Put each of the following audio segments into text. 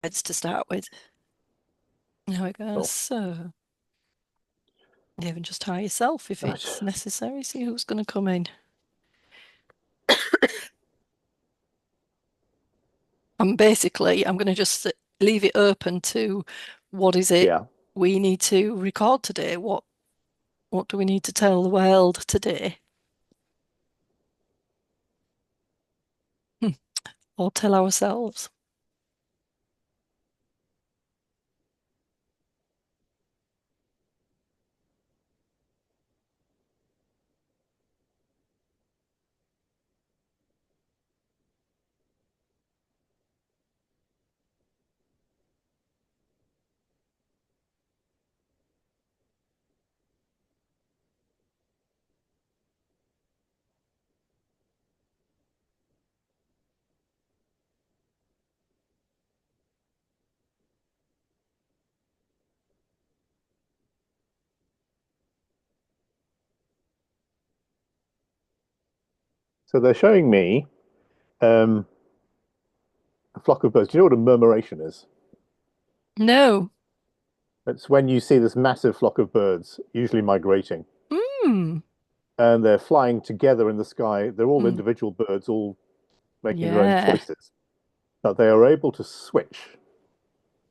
heads to start with. Now it goes, Cool. so even just hire yourself if Right. it's necessary. See who's going to come in. And basically, I'm going to just leave it open to what is it Yeah. we need to record today? What do we need to tell the world today? Hmm. Or tell ourselves? So they're showing me um, a flock of birds. Do you know what a murmuration is? No. It's when you see this massive flock of birds, usually migrating, Hmm. and they're flying together in the sky. They're all Mm. individual birds, all making their own Yeah. choices, but they are able to switch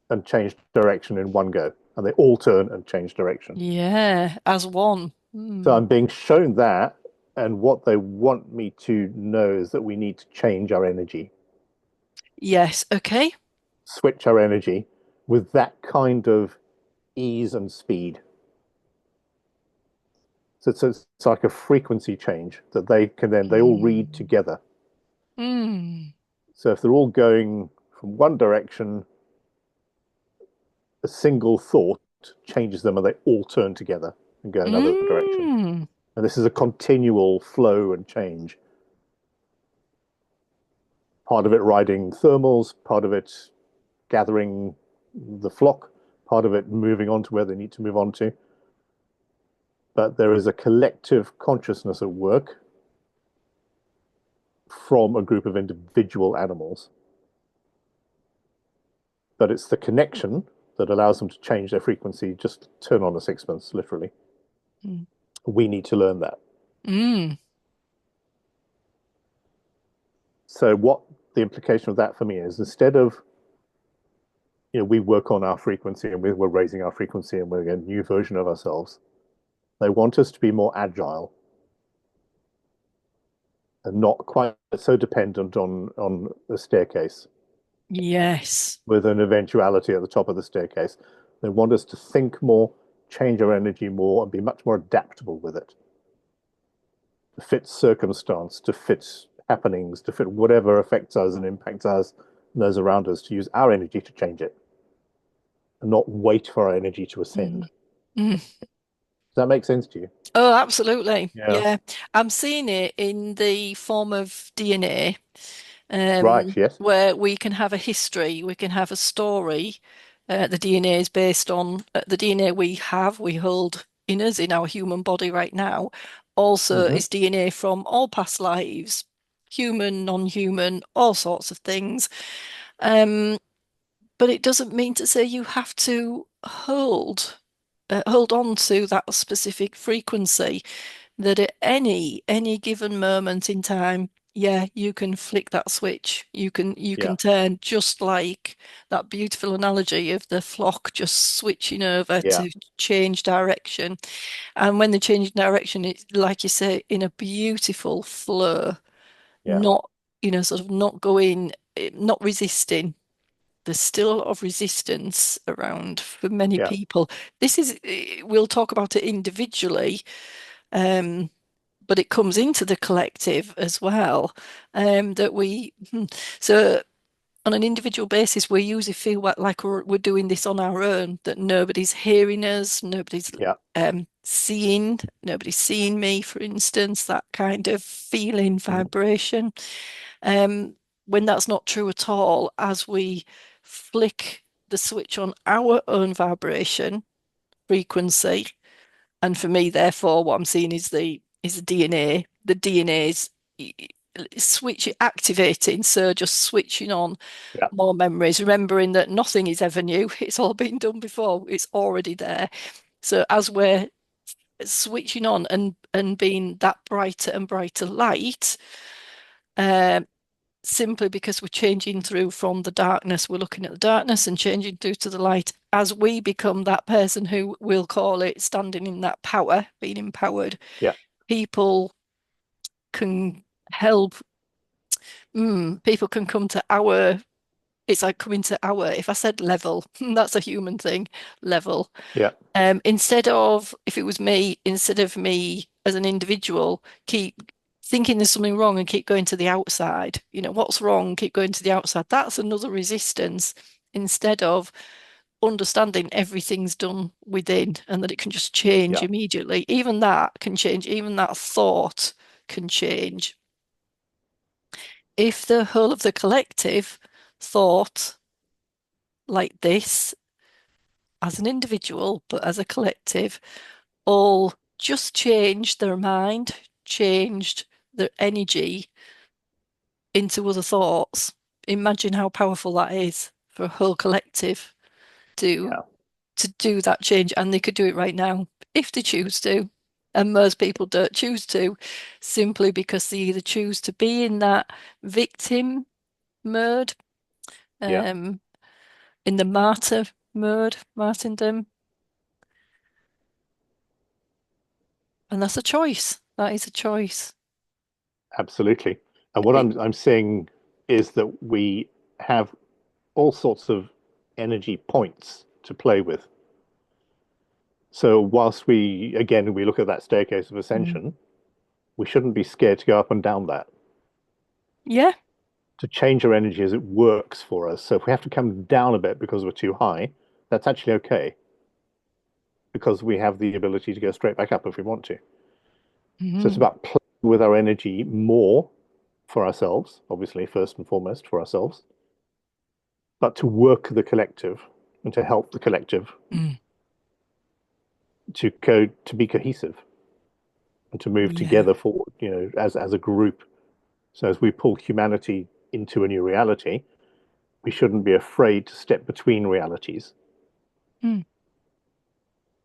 and change direction in one go, and they all turn and change direction. Yeah. As one. So Hmm. I'm being shown that, and what they want me to know is that we need to change our energy, Yes. Okay. switch our energy with that kind of ease and speed. So it's like a frequency change that they can then, they all read Hmm. together. Hmm. So if they're all going from one direction, a single thought changes them and they all turn together and go another direction. Hmm. And this is a continual flow and change. Part of it riding thermals, part of it gathering the flock, part of it moving on to where they need to move on to. But there is a collective consciousness at work from a group of individual animals. But it's the connection that allows them to change their frequency, just turn on a sixpence, literally. Hmm. We need to learn that. Hmm. So, what the implication of that for me is, instead of, we work on our frequency and we're raising our frequency and we're a new version of ourselves, they want us to be more agile and not quite so dependent on a staircase Yes. with an eventuality at the top of the staircase. They want us to think more, change our energy more, and be much more adaptable with it to fit circumstance, to fit happenings, to fit whatever affects us and impacts us and those around us, to use our energy to change it and not wait for our energy to Hmm. ascend. Hmm. Does that make sense to you? Oh, absolutely. Yeah. Yeah. I'm seeing it in the form of DNA, Right. Yes. where we can have a history, we can have a story. The DNA is based on the DNA we hold in us, in our human body right now, also Mm-hmm. is DNA from all past lives, human, non-human, all sorts of things. Um, but it doesn't mean to say you have to hold on to that specific frequency, that at any given moment in time, yeah, you can flick that switch. You can Yeah. turn, just like that beautiful analogy of the flock just switching over Yeah. to change direction. And when they change direction, it's like you say, in a beautiful flow, Yeah. not, sort of not going, not resisting. There's still a lot of resistance around for many Yeah. people. We'll talk about it individually, um, but it comes into the collective as well. That we, so on an individual basis, we usually feel like we're doing this on our own, that nobody's hearing us, Yeah. nobody's seeing me, for instance, that kind of feeling vibration. Um, when that's not true at all, as we flick the switch on our own vibration frequency, and for me, therefore, what I'm seeing is the DNA. The DNA is switch activating, so just switching on Yeah. more memories, remembering that nothing is ever new. It's all been done before. It's already there. So as we're switching on and being that brighter and brighter light, um, simply because we're changing through from the darkness, we're looking at the darkness and changing through to the light. As we become that person who we'll call it standing in that power, being empowered, Yeah. people can help. People can come to our. It's like coming to our. If I said level, that's a human thing. Level. Yeah. Instead of, if it was me, instead of me as an individual, keep thinking there's something wrong and keep going to the outside. What's wrong? Keep going to the outside. That's another resistance. Instead of understanding everything's done within and that it can just change Yeah. immediately. Even that can change. Even that thought can change. If the whole of the collective thought like this as an individual, but as a collective, all just changed their mind, changed their energy into other thoughts. Imagine how powerful that is for a whole collective to Yeah. to do that change, and they could do it right now if they choose to. And most people don't choose to, simply because they either choose to be in that victim mode, Yeah. um, in the martyr mode, martyrdom, and that's a choice. That is a choice. Absolutely. And what It, I'm seeing is that we have all sorts of energy points to play with. So whilst we look at that staircase of mm, ascension, we shouldn't be scared to go up and down that, yeah. to change our energy as it works for us. So if we have to come down a bit because we're too high, that's actually okay because we have the ability to go straight back up if we want to. So it's Mm, about playing with our energy more for ourselves, obviously, first and foremost for ourselves, but to work the collective and to help the collective mm, to be cohesive and to move yeah. together forward, as a group. So as we pull humanity into a new reality, we shouldn't be afraid to step between realities Mm.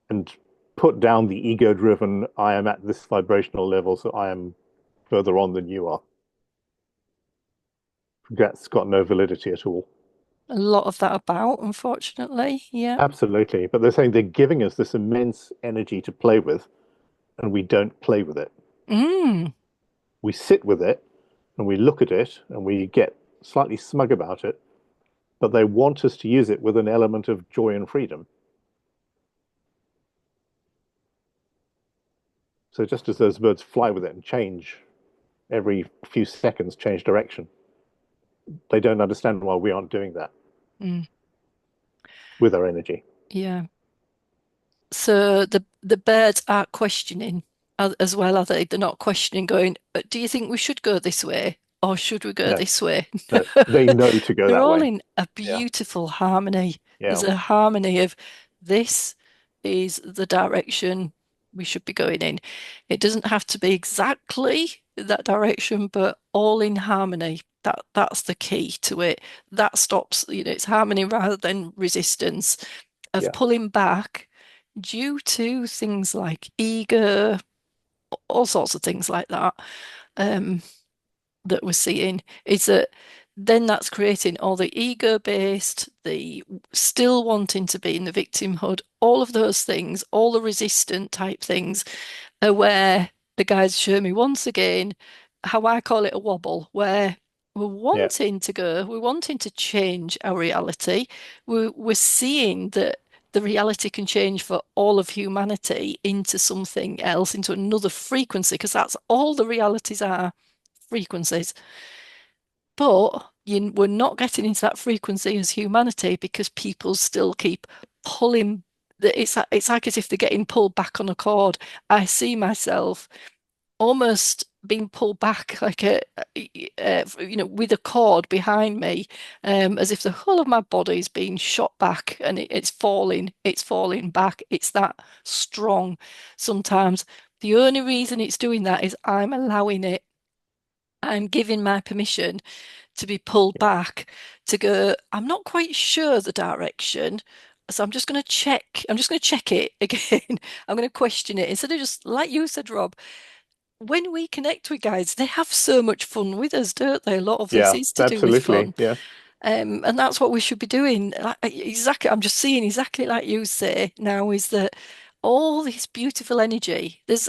and put down the ego-driven, I am at this vibrational level, so I am further on than you are. That's got no validity at all. A lot of that about, unfortunately. Yeah. Absolutely. But they're saying they're giving us this immense energy to play with, and we don't play with it. Mm, We sit with it and we look at it and we get slightly smug about it, but they want us to use it with an element of joy and freedom. So just as those birds fly with it and change every few seconds, change direction, they don't understand why we aren't doing that mm, with our energy. yeah. So the birds are questioning as well, are they? They're not questioning, going, do you think we should go this way or should we go No, this way? no, they know to go They're that all way. in a Yeah, beautiful harmony. There's yeah, a harmony of this is the direction we should be going in. It doesn't have to be exactly that direction, but all in harmony. That's the key to it. That stops, it's harmony rather than resistance of yeah, pulling back due to things like ego, all sorts of things like that. Um, that we're seeing is that then that's creating all the ego-based, the still wanting to be in the victimhood, all of those things, all the resistant type things are where the guys show me once again how I call it a wobble, where we're yeah, wanting to go, we're wanting to change our reality. We're seeing that the reality can change for all of humanity into something else, into another frequency, because that's all the realities are, frequencies. But we're not getting into that frequency as humanity because people still keep pulling. It's like as if they're getting pulled back on a cord. I see myself almost being pulled back like with a cord behind me, as if the whole of my body is being shot back and it's falling back. It's that strong. Sometimes the only reason it's doing that is I'm allowing it. I'm giving my permission to be pulled Yeah. back to go, I'm not quite sure the direction. So I'm just going to check it again. I'm going to question it instead of just, like you said, Rob, when we connect with guides, they have so much fun with us, don't they? A lot of this Yeah, is to do with absolutely. fun. Yeah. And that's what we should be doing. Exactly. I'm just seeing exactly like you say now is that all this beautiful energy, there's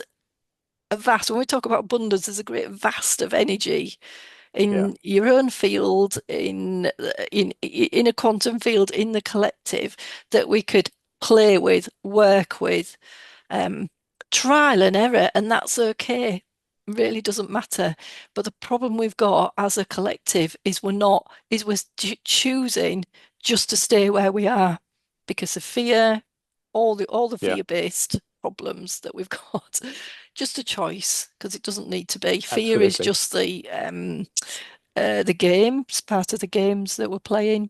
a vast, when we talk about abundance, there's a great vast of energy Yeah. in your own field, in a quantum field, in the collective that we could play with, work with, um, trial and error, and that's okay. Really doesn't matter. But the problem we've got as a collective is we're choosing just to stay where we are because of fear, all the Yeah. fear-based problems that we've got. Just a choice because it doesn't need to be. Fear is Absolutely. just the game, it's part of the games that we're playing.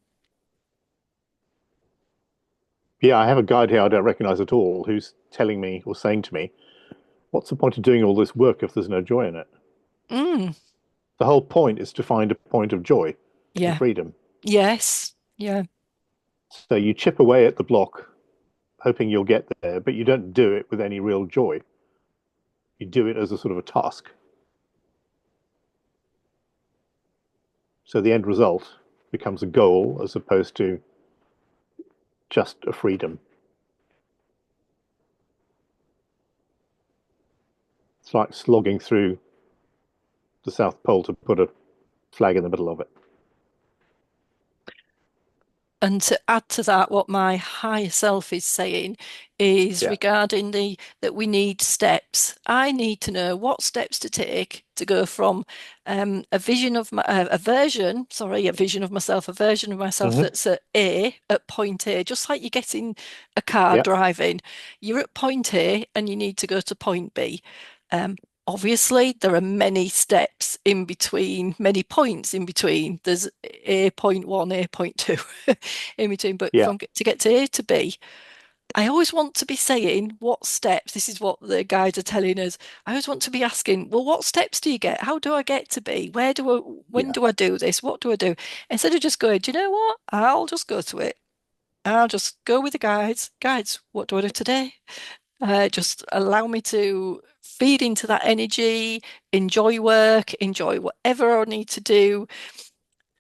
Yeah, I have a guide here I don't recognize at all who's telling me or saying to me, what's the point of doing all this work if there's no joy in it? Mm, The whole point is to find a point of joy and yeah. freedom. Yes. Yeah. So you chip away at the block, hoping you'll get there, but you don't do it with any real joy. You do it as a sort of a task. So the end result becomes a goal as opposed to just a freedom. It's like slogging through the South Pole to put a flag in the middle of it. And to add to that, what my higher self is saying is Yeah. regarding the that we need steps. I need to know what steps to take to go from a vision of my a vision of myself, a version of myself Hmm. that's at point A, just like you get in a car Yeah. driving. You're at point A and you need to go to point B. Um, Obviously, there are many steps in between, many points in between. There's A point one, A point two in between. But Yeah. to get to A to B, I always want to be saying what steps. This is what the guides are telling us. I always want to be asking, well, what steps do you get? How do I get to B? When Yeah. do I do this? What do I do? Instead of just going, do you know what? I'll just go to it. I'll just go with the guides. Guides, what do I do today? Just allow me to feed into that energy, enjoy work, enjoy whatever I need to do.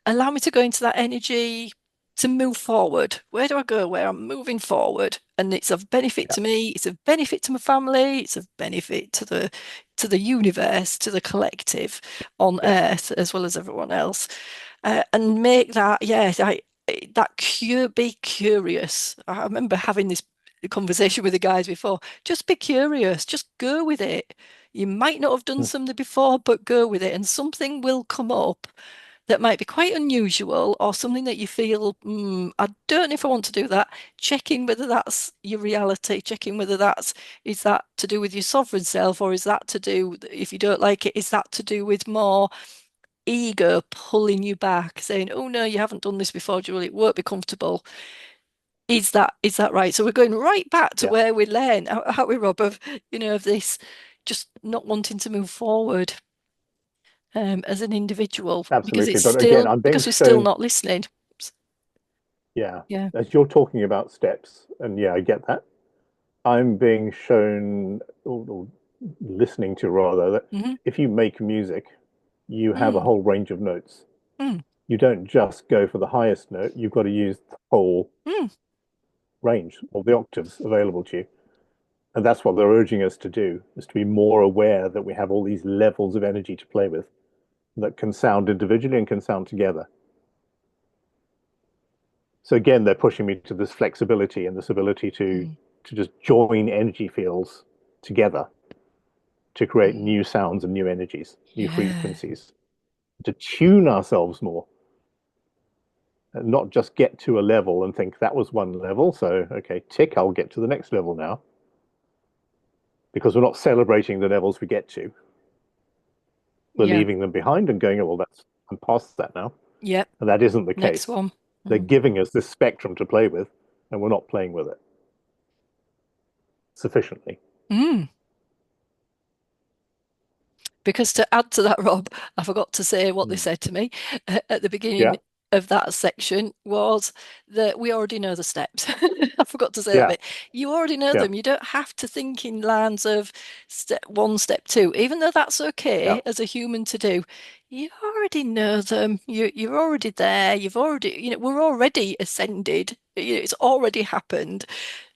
Allow me to go into that energy to move forward. Where do I go? Where I'm moving forward. And it's of benefit Yeah. to me, it's of benefit to my family, it's of benefit to the universe, to the collective on Yeah. Earth, as well as everyone else. And make that, yeah, be curious. I remember having this conversation with the guys before. Just be curious, just go with it. You might not have done Mm. something before, but go with it, and something will come up that might be quite unusual or something that you feel, I don't know if I want to do that. Checking whether that's your reality, checking whether is that to do with your sovereign self, or is that to do, if you don't like it, is that to do with more ego pulling you back, saying, oh no, you haven't done this before, Julie, it won't be comfortable. Is that right? So we're going right back to Yeah. where we learn, how we, Rob, of this just not wanting to move forward as an individual Absolutely. But again, I'm being because we're still shown, not listening. yeah, Yeah. as you're talking about steps, and yeah, I get that. I'm being shown, or listening to rather, that Hmm. if you make music, you have a Mm, whole range of notes. mm, You don't just go for the highest note, you've got to use the whole mm. range of the octaves available to you. And that's what they're urging us to do, is to be more aware that we have all these levels of energy to play with that can sound individually and can sound together. So again, they're pushing me to this flexibility and this ability Mm. to just join energy fields together to create Mm. new sounds and new energies, new Yeah. frequencies, to tune ourselves more and not just get to a level and think that was one level. So, okay, tick, I'll get to the next level now because we're not celebrating the levels we get to. We're Yeah. leaving them behind and going, oh, well, I'm past that now. Yep. And that isn't the Next case. one. They're Mm. giving us this spectrum to play with, and we're not playing with it sufficiently. Mm. Because to add to that, Rob, I forgot to say what they Mm. said to me at the beginning Yeah, of that section was that we already know the steps. I forgot to say that yeah, bit. You already know yeah, them. You don't have to think in lines of step one, step two, even though that's yeah, okay as a human to do. You already know them. You're already there. You've already, we're already ascended. It's already happened.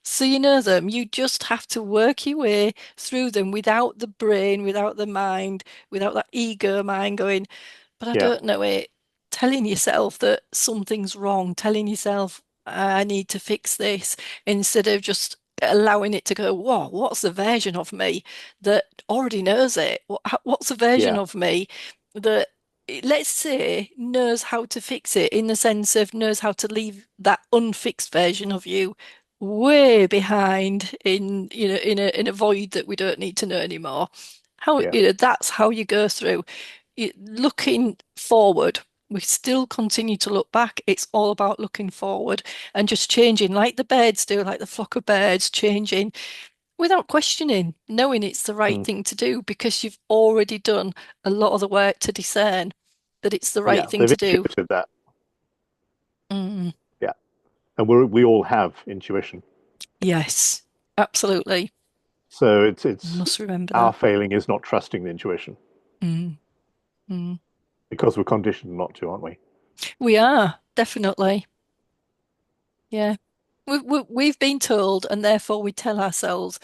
So you know them. You just have to work your way through them without the brain, without the mind, without that ego mind going, but I yeah, don't know it. Telling yourself that something's wrong, telling yourself, I need to fix this, instead of just allowing it to go, whoa, what's the version of me that already knows it? What's the version yeah, of me that, let's say, knows how to fix it in the sense of knows how to leave that unfixed version of you way behind in in a void that we don't need to know anymore. How yeah, that's how you go through looking forward. We still continue to look back. It's all about looking forward and just changing like the birds do, like the flock of birds, changing without questioning, knowing it's the right mm. thing to do because you've already done a lot of the work to discern that it's the right Yeah. thing They've to do. intuited that. Mm, Yeah, and we all have intuition. yes, absolutely. So it's Must remember our that. failing is not trusting the intuition Mm, mm. because we're conditioned not to, aren't we? We are, definitely. Yeah. We've been told, and therefore we tell ourselves,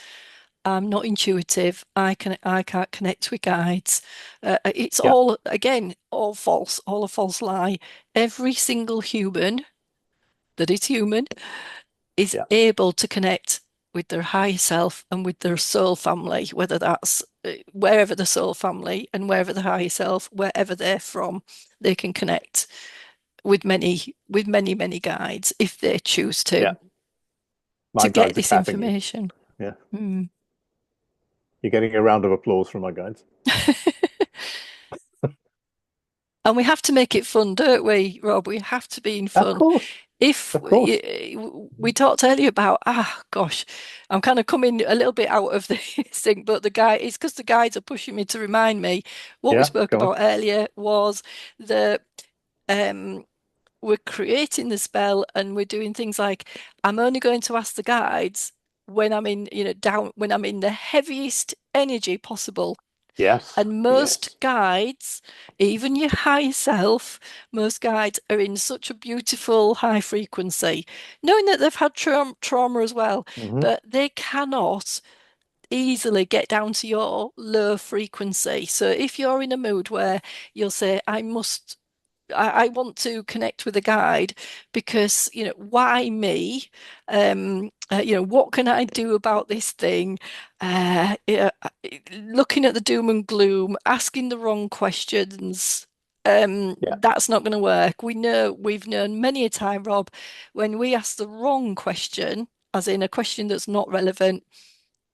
I'm not intuitive. I can't connect with guides. It's Yeah, all, again, all false, all a false lie. Every single human that is human is yeah, able to connect with their higher self and with their soul family, whether that's wherever the soul family and wherever the higher self, wherever they're from, they can connect with many guides if they choose yeah. to My get guides are this clapping you. information. Yeah, Mm. you're getting a round of applause from my guides. And we have to make it fun, don't we, Rob? We have to be in Of fun. course, If of course. we talked earlier about, gosh, I'm kind of coming a little bit out of this thing, but the guy, it's because the guides are pushing me to remind me what we Yeah, spoke go on. about earlier was that um, we're creating the spell and we're doing things like, I'm only going to ask the guides when I'm in, down, when I'm in the heaviest energy possible. Yes, And most yes. guides, even your high self, most guides are in such a beautiful high frequency, knowing that they've had trauma as well, Hmm. but they cannot easily get down to your low frequency. So if you're in a mood where you'll say, I want to connect with a guide because, why me? What can I do about this thing? Looking at the doom and gloom, asking the wrong questions, Yeah, that's not going to work. We've known many a time, Rob, when we ask the wrong question, as in a question that's not relevant,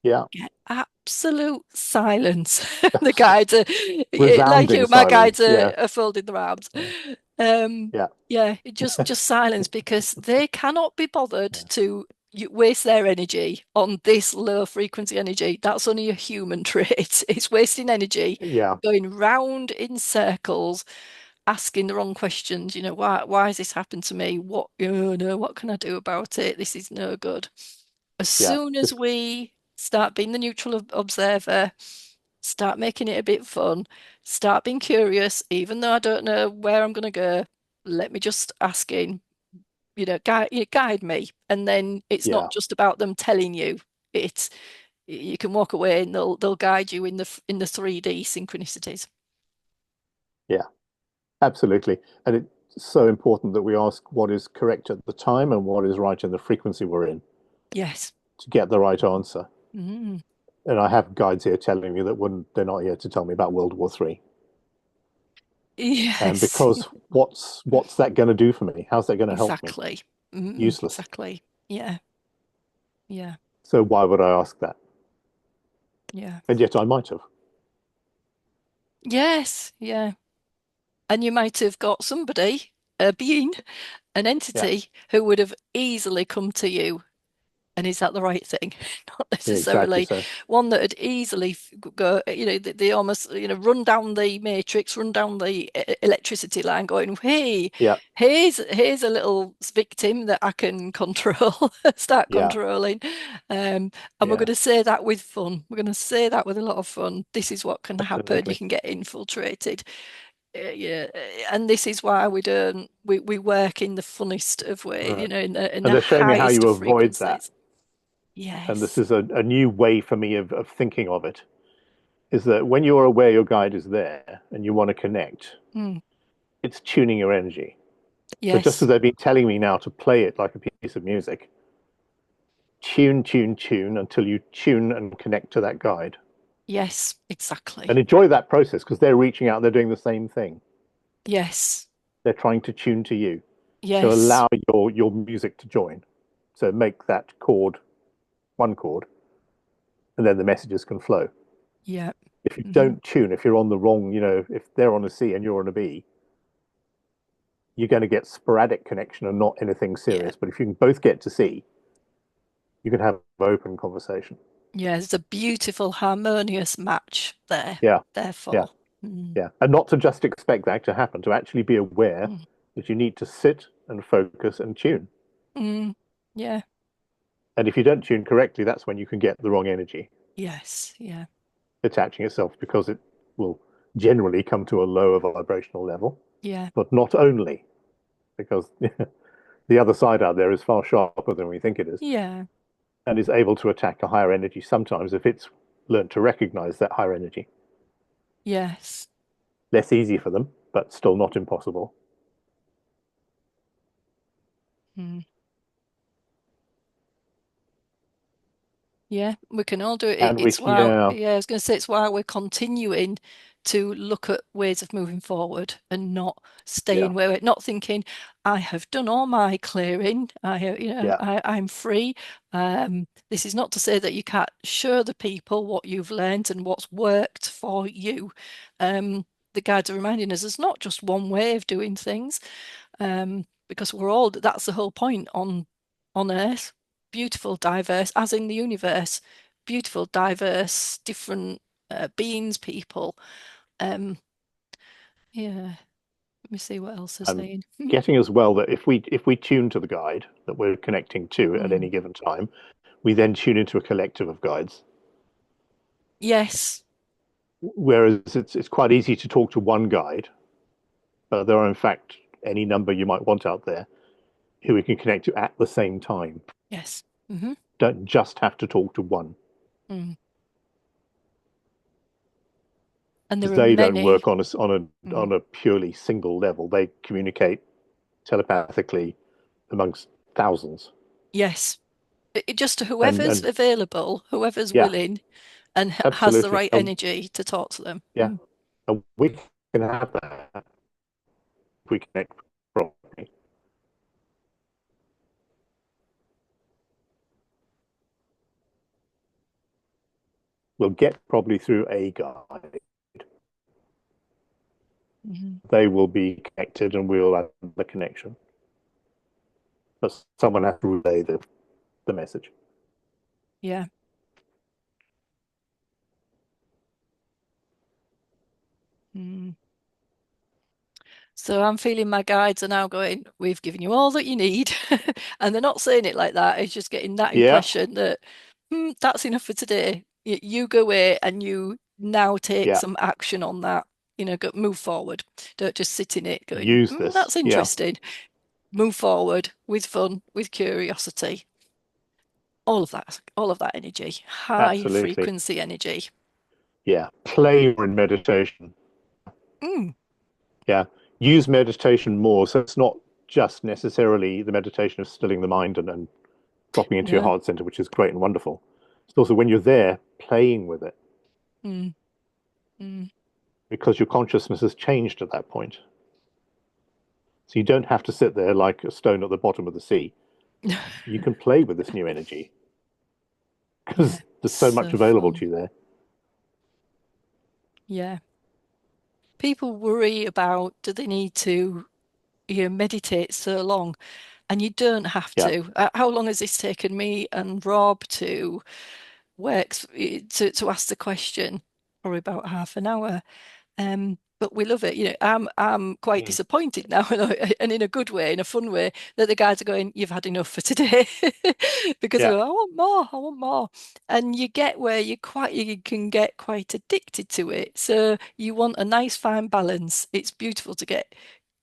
yeah. get absolute silence. The guides are, like Resounding you, my guides silence. Yeah, are folding their arms. yeah, Um, yeah, yeah, just silence because they cannot be bothered yeah, to waste their energy on this low frequency energy. That's only a human trait. It's wasting energy yeah, going round in circles, asking the wrong questions. Why has this happened to me? No, what can I do about it? This is no good. As yeah. soon as It's we start being the neutral observer, start making it a bit fun, start being curious, even though I don't know where I'm going to go, let me just ask in, guide me. And then it's not yeah, just about them telling you. It's you can walk away and they'll guide you in the 3D synchronicities. yeah. Absolutely. And it's so important that we ask what is correct at the time and what is right in the frequency we're in Yes. to get the right answer. Mm. And I have guides here telling me that when they're not here to tell me about World War III. And Yes. because what's that going to do for me? How's that going to help me? Exactly. Useless. Exactly. Yeah. Yeah. So why would I ask that? Yeah. And yet I might have. Yes. Yeah. And you might have got somebody, a being, an Yeah, entity who would have easily come to you And is that the right thing? Not Yeah, exactly necessarily. so. One that would easily go, they almost, run down the matrix, run down the electricity line, going, hey, Yeah, here's a little victim that I can control, start yeah, controlling. And we're going yeah, to say that with fun. We're going to say that with a lot of fun. This is what can happen. You absolutely. can get infiltrated. Yeah, and this is why we work in the funnest of ways, Right. in And the they're showing me how highest you of avoid that. frequencies. And this Yes. is a new way for me of thinking of it, is that when you're aware your guide is there and you want to connect, Mm. it's tuning your energy. So just as Yes. they've been telling me now to play it like a piece of music, tune, tune, tune until you tune and connect to that guide. Yes, And exactly. enjoy that process because they're reaching out and they're doing the same thing. Yes. They're trying to tune to you. So Yes. allow your music to join. So make that chord one chord, and then the messages can flow. Yeah. If you Hmm. don't tune, if you're on the wrong, if they're on a C and you're on a B, you're going to get sporadic connection and not anything Yeah. serious. But if you can both get to C, you can have open conversation. Yeah. It's a beautiful, harmonious match there, Yeah, yeah, therefore. Mm. yeah. And not to just expect that to happen, to actually be aware Mm. that you need to sit and focus and tune. Mm. Yeah. And if you don't tune correctly, that's when you can get the wrong energy Yes. Yeah. attaching itself because it will generally come to a lower vibrational level, Yeah. but not only because the other side out there is far sharper than we think it is Yeah. and is able to attack a higher energy sometimes if it's learned to recognize that higher energy. Yes. Less easy for them, but still not impossible. Mm. Yeah, we can all do it. And we, It's why, yeah, yeah, I was going to say it's why we're continuing to look at ways of moving forward and not yeah, staying where we're not thinking, I have done all my clearing. yeah, I'm free. This is not to say that you can't show the people what you've learned and what's worked for you. The guides are reminding us there's not just one way of doing things, because that's the whole point on Earth. Beautiful, diverse, as in the universe, beautiful, diverse, different beings, people. Um, yeah, let me see what else they're and saying. getting as well that if we tune to the guide that we're connecting to at Mm. any given time, we then tune into a collective of guides. Yes, Whereas it's quite easy to talk to one guide, but there are in fact any number you might want out there who we can connect to at the same time. yes. Hmm. Don't just have to talk to one Mm. And there because are they don't many. work on Mm. a purely single level. They communicate telepathically amongst thousands. Yes, just to whoever's And available, whoever's yeah, willing, and has the absolutely. right energy to talk to them. Yeah, Mm. and we can have that if we connect properly. We'll get probably through a guide. Mhm. They will be connected and we'll have the connection. But someone has to relay the message. Yeah. Mm. So I'm feeling my guides are now going, we've given you all that you need. And they're not saying it like that. It's just getting that Yeah, impression that that's enough for today. You go away and you now take yeah. some action on that. Move forward. Don't just sit in it going, Use this. that's Yeah, interesting. Move forward with fun, with curiosity. All of that energy, high absolutely. frequency energy. Yeah. Play in meditation. Mm, Yeah. Use meditation more. So it's not just necessarily the meditation of stilling the mind and dropping into your no. heart center, which is great and wonderful. It's also when you're there playing with it Mm, mm. because your consciousness has changed at that point. So you don't have to sit there like a stone at the bottom of the sea. You can play with this new energy Yeah, because there's so much so available fun. to you there. Yeah. People worry about do they need to meditate so long? And you don't have Yeah. to. How long has this taken me and Rob to work to ask the question? Probably about half an hour. But we love it. I'm quite Mm. disappointed now, and in a good way, in a fun way, that the guys are going, "You've had enough for today," because I Yeah. go, "I want more, I want more," and you get where you can get quite addicted to it. So you want a nice fine balance. It's beautiful to get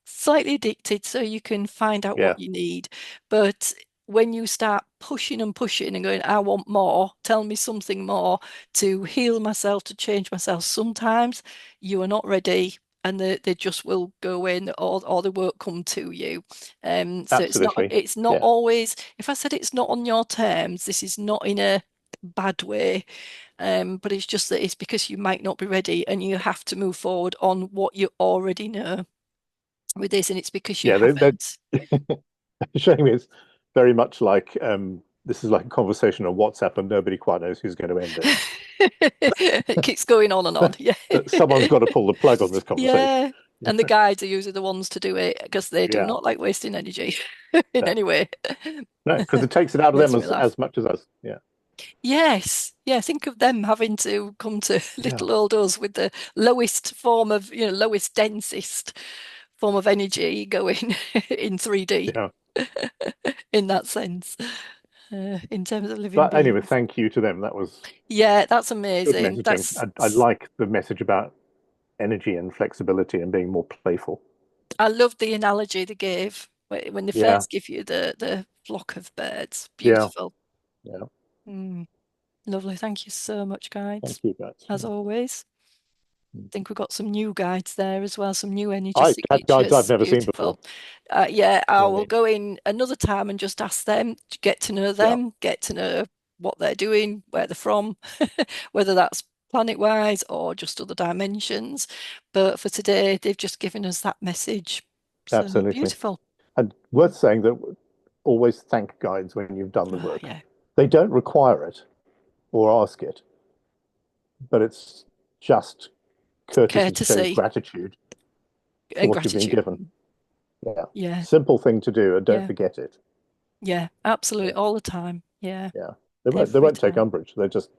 slightly addicted so you can find out Yeah. what you need. But when you start pushing and pushing and going, I want more, tell me something more to heal myself, to change myself, sometimes you are not ready and they just will go in or they won't come to you. So Absolutely. it's not Yeah. always, if I said it's not on your terms, this is not in a bad way. But it's just that it's because you might not be ready and you have to move forward on what you already know with this, and it's because you Yeah. They're haven't. showing me it's very much like this is like a conversation on WhatsApp and nobody quite knows who's going to end it. It keeps going on and on. Yeah. That someone's got to pull the plug on this conversation. Yeah. And the guides are usually the ones to do it because they do Yeah. not like wasting energy in No. any way. No, because it takes it out of them Makes me laugh. as much as us. Yeah. Yes. Yeah. Think of them having to come to Yeah. little old us with the lowest form of, lowest, densest form of energy going in 3D Yeah. in that sense, in terms of living But anyway, beings. thank you to them. That was Yeah, that's good amazing. messaging. I like the message about energy and flexibility and being more playful. I love the analogy they gave when they Yeah. first give you the flock of birds. Yeah. Beautiful. Yeah. Mm, lovely. Thank you so much, Thank guides, you, guys. as Yeah. always. Mm. Think we've got some new guides there as well, some new energy I had guides I've signatures. never seen before. Beautiful. Yeah, I Really will neat. go in another time and just ask them, to get to know Yeah. them, get to know what they're doing, where they're from, whether that's planet-wise or just other dimensions. But for today, they've just given us that message. So Absolutely. beautiful. And worth saying that always thank guides when you've done the Oh, work. yeah. They don't require it or ask it, but it's just courtesy to show Courtesy gratitude for and what you've been gratitude. given. Yeah. Yeah, Simple thing to do, and don't yeah, forget it. yeah, absolutely. Yeah. All the time. Yeah, Yeah. They every won't take time. umbrage. They're just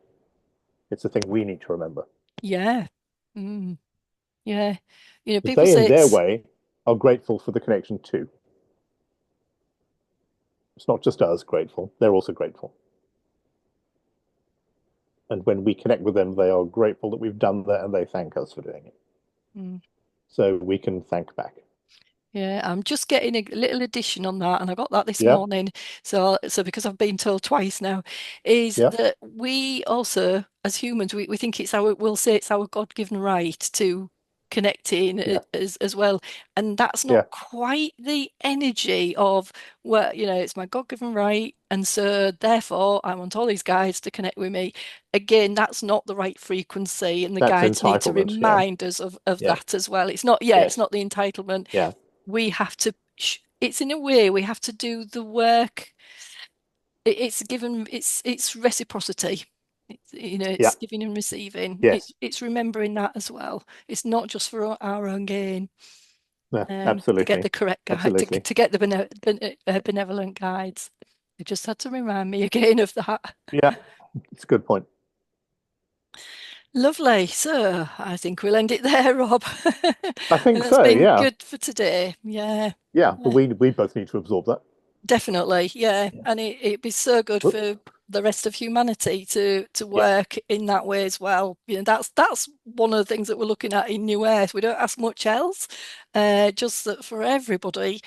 it's a thing we need to remember. Yeah. Mm, yeah. Because People they in say their it's way are grateful for the connection too. It's not just us grateful, they're also grateful. And when we connect with them, they are grateful that we've done that and they thank us for doing it. mm, So we can thank back. yeah, I'm just getting a little addition on that, and I got that this Yeah. morning. So because I've been told twice now, is Yeah. that we also, as humans, we think we'll say it's our God-given right to connect in Yeah. as well, and that's not Yeah. quite the energy of, well, it's my God-given right, and so therefore I want all these guides to connect with me. Again, that's not the right frequency, and the That's guides need to entitlement. Yeah. remind us of Yeah. that as well. It's not, yeah, it's Yes. not the entitlement. Yeah. We have to, it's in a way we have to do the work. It's given, it's reciprocity. Yeah. It's giving and receiving. Yes. It's remembering that as well. It's not just for our own gain. No, To get absolutely. the correct guide, Absolutely. to get the benevolent guides. They just had to remind me again of that. Yeah. It's a good point. Lovely. So I think we'll end it there, Rob. I And think that's so. been Yeah. good for today. Yeah. Yeah. But Yeah. we both need to absorb that. Definitely, yeah, Yeah. and it'd be so good Whoop. for the rest of humanity to Yeah. work in that way as well. That's one of the things that we're looking at in New Earth. We don't ask much else, just that for everybody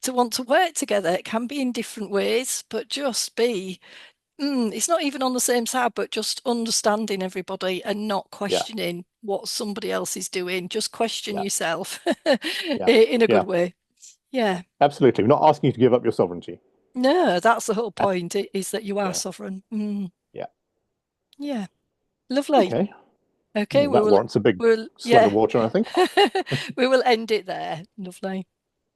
to want to work together. It can be in different ways, but just be. It's not even on the same side, but just understanding everybody and not Yeah. questioning what somebody else is doing. Just question Yeah. yourself Yeah. in a good Yeah. way. Yeah. Absolutely. We're not asking you to give up your sovereignty. No, that's the whole And point, is that you are yeah. sovereign. Yeah. Yeah, lovely. Okay. Okay, Well, that warrants a big we'll, slug of yeah, water, I think. we will end it there. Lovely.